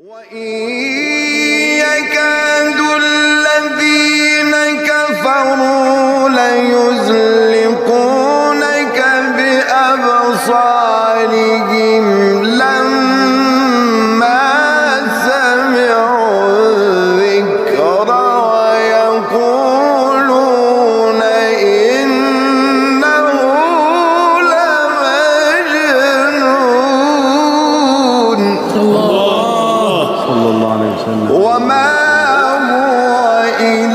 وإن يكاد الذين كفروا ليزلقونك بأبصارهم لما سمعوا الذكر ويقولون إنه لمجنون. وما هو إلا